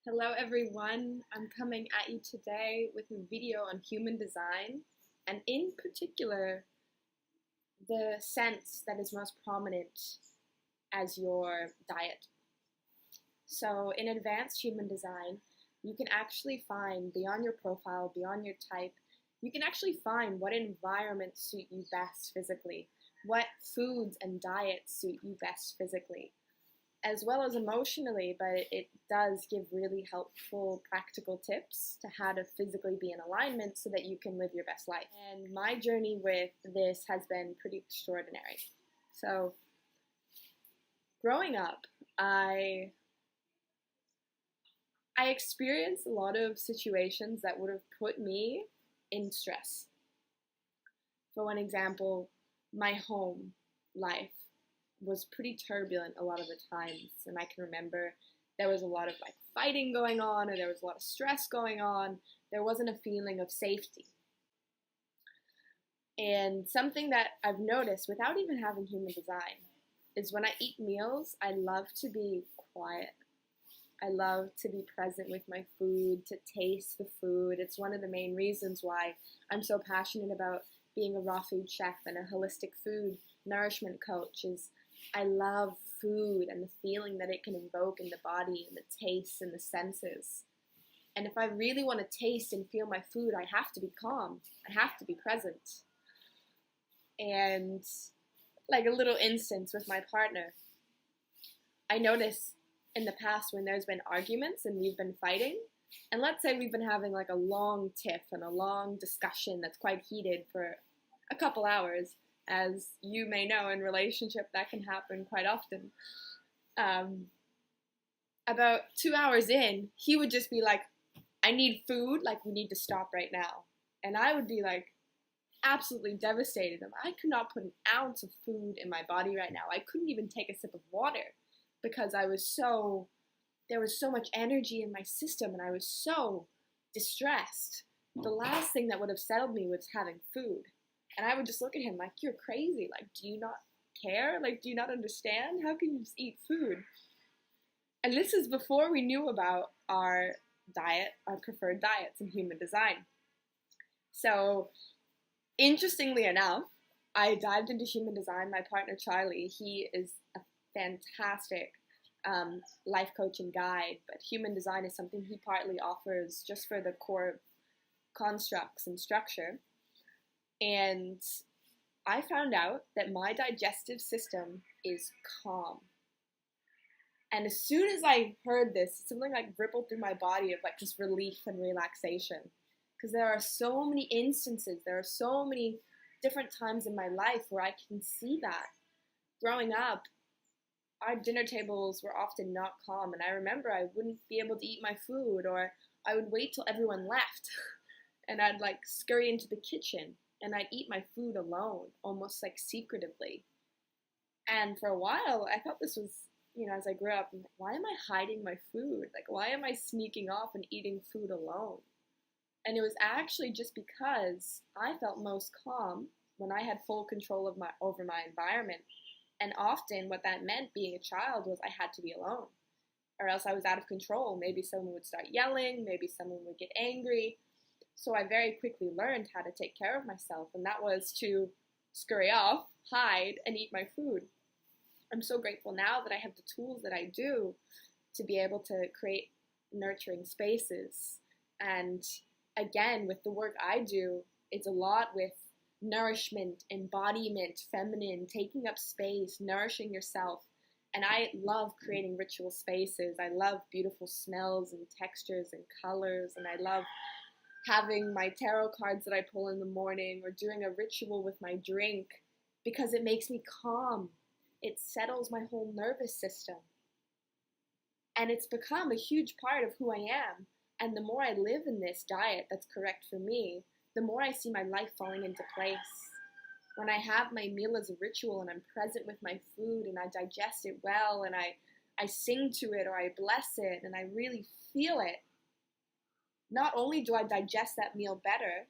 Hello everyone, I'm coming at you today with a video on human design and in particular the sense that is most prominent as your diet. So in advanced human design, you can actually find beyond your profile, beyond your type, you can actually find what environments suit you best physically, what foods and diets suit you best physically, as well as emotionally, but it does give really helpful practical tips to how to physically be in alignment so that you can live your best life. And my journey with this has been pretty extraordinary. So growing up, I experienced a lot of situations that would have put me in stress. For one example, my home life was pretty turbulent a lot of the times, and I can remember there was a lot of fighting going on, or there was a lot of stress going on. There wasn't a feeling of safety. And something that I've noticed without even having human design is when I eat meals, I love to be quiet. I love to be present with my food, to taste the food. It's one of the main reasons why I'm so passionate about being a raw food chef and a holistic food nourishment coach. Is I love food and the feeling that it can invoke in the body and the tastes and the senses. And if I really want to taste and feel my food, I have to be calm. I have to be present. And like a little instance with my partner, I notice in the past when there's been arguments and we've been fighting, and let's say we've been having like a long tiff and a long discussion that's quite heated for a couple hours. As you may know, in relationship, that can happen quite often. About 2 hours in, he would just be like, I need food, like we need to stop right now. And I would be like, absolutely devastated. I could not put an ounce of food in my body right now. I couldn't even take a sip of water because there was so much energy in my system and I was so distressed. The last thing that would have settled me was having food. And I would just look at him like, you're crazy. Like, do you not care? Like, do you not understand? How can you just eat food? And this is before we knew about our diet, our preferred diets in human design. So, interestingly enough, I dived into human design. My partner, Charlie, he is a fantastic life coach and guide, but human design is something he partly offers just for the core constructs and structure. And I found out that my digestive system is calm. And as soon as I heard this, something like rippled through my body of like just relief and relaxation. Because there are so many instances, there are so many different times in my life where I can see that. Growing up, our dinner tables were often not calm. And I remember I wouldn't be able to eat my food, or I would wait till everyone left. And I'd like scurry into the kitchen. And I'd eat my food alone, almost like secretively. And for a while, I thought this was, as I grew up, why am I hiding my food? Like, why am I sneaking off and eating food alone? And it was actually just because I felt most calm when I had full control over my environment. And often what that meant being a child was I had to be alone, or else I was out of control. Maybe someone would start yelling, maybe someone would get angry. So I very quickly learned how to take care of myself, and that was to scurry off, hide, and eat my food. I'm so grateful now that I have the tools that I do to be able to create nurturing spaces. And again, with the work I do, it's a lot with nourishment, embodiment, feminine, taking up space, nourishing yourself. And I love creating ritual spaces. I love beautiful smells and textures and colors, and I love having my tarot cards that I pull in the morning, or doing a ritual with my drink, because it makes me calm. It settles my whole nervous system. And it's become a huge part of who I am. And the more I live in this diet that's correct for me, the more I see my life falling into place. When I have my meal as a ritual and I'm present with my food and I digest it well and I sing to it or I bless it and I really feel it, not only do I digest that meal better,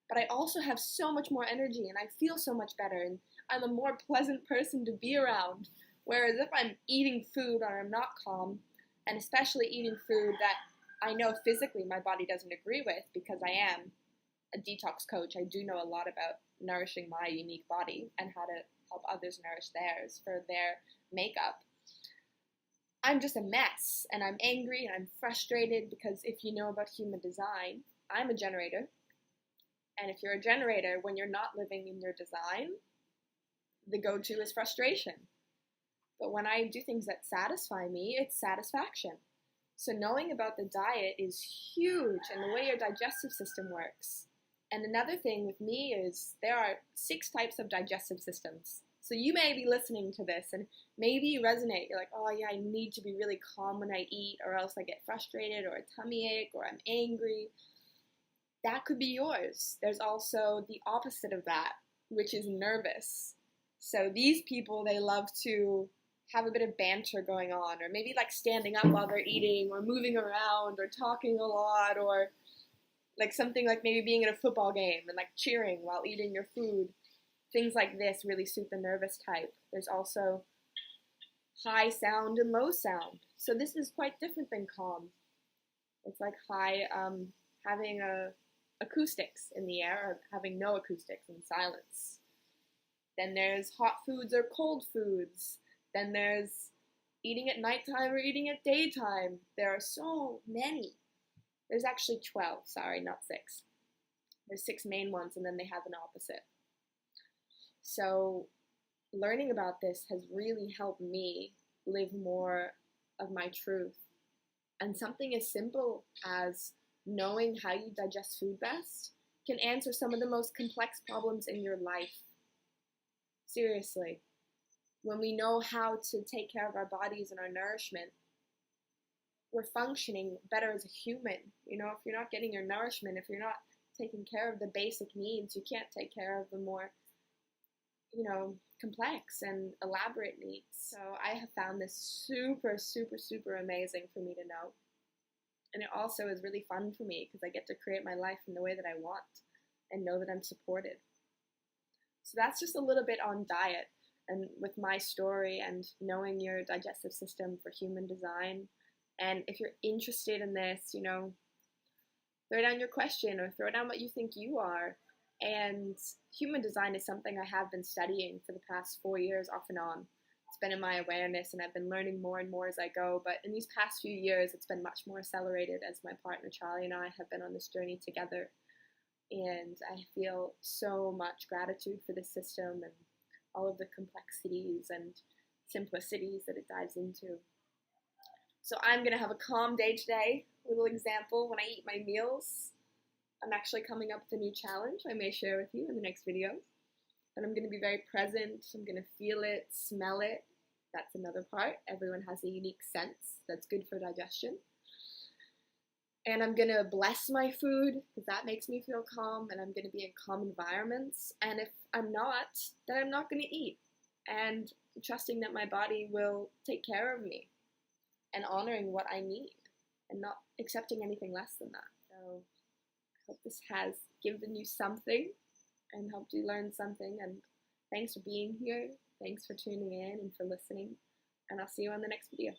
but I also have so much more energy and I feel so much better and I'm a more pleasant person to be around. Whereas if I'm eating food or I'm not calm, and especially eating food that I know physically my body doesn't agree with, because I am a detox coach. I do know a lot about nourishing my unique body and how to help others nourish theirs for their makeup. I'm just a mess, and I'm angry and I'm frustrated, because if you know about human design, I'm a generator. And if you're a generator, when you're not living in your design, the go-to is frustration. But when I do things that satisfy me, it's satisfaction. So knowing about the diet is huge, and the way your digestive system works. And another thing with me is there are 6 types of digestive systems. So you may be listening to this and maybe you resonate. You're like, oh yeah, I need to be really calm when I eat, or else I get frustrated, or a tummy ache, or I'm angry. That could be yours. There's also the opposite of that, which is nervous. So these people, they love to have a bit of banter going on, or maybe like standing up while they're eating, or moving around, or talking a lot, or like something like maybe being at a football game and like cheering while eating your food. Things like this really suit the nervous type. There's also high sound and low sound. So this is quite different than calm. It's like high, having acoustics in the air, or having no acoustics and silence. Then there's hot foods or cold foods. Then there's eating at nighttime or eating at daytime. There are so many. There's actually 12, sorry, not 6. There's 6 main ones, and then they have an opposite. So learning about this has really helped me live more of my truth. And something as simple as knowing how you digest food best can answer some of the most complex problems in your life. Seriously. When we know how to take care of our bodies and our nourishment, we're functioning better as a human. You know, if you're not getting your nourishment, if you're not taking care of the basic needs, you can't take care of the more, complex and elaborate needs. So I have found this super, super, super amazing for me to know. And it also is really fun for me, because I get to create my life in the way that I want and know that I'm supported. So that's just a little bit on diet, and with my story and knowing your digestive system for human design. And if you're interested in this, throw down your question, or throw down what you think you are. And human design is something I have been studying for the past 4 years off and on. It's been in my awareness, and I've been learning more and more as I go. But in these past few years, it's been much more accelerated, as my partner Charlie and I have been on this journey together. And I feel so much gratitude for this system and all of the complexities and simplicities that it dives into. So I'm going to have a calm day today. Little example, when I eat my meals, I'm actually coming up with a new challenge I may share with you in the next video. And I'm going to be very present. I'm going to feel it, smell it. That's another part. Everyone has a unique sense that's good for digestion. And I'm going to bless my food, because that makes me feel calm, and I'm going to be in calm environments. And if I'm not, then I'm not going to eat. And trusting that my body will take care of me, and honoring what I need, and not accepting anything less than that. So I hope this has given you something and helped you learn something. And thanks for being here. Thanks for tuning in and for listening. And I'll see you on the next video.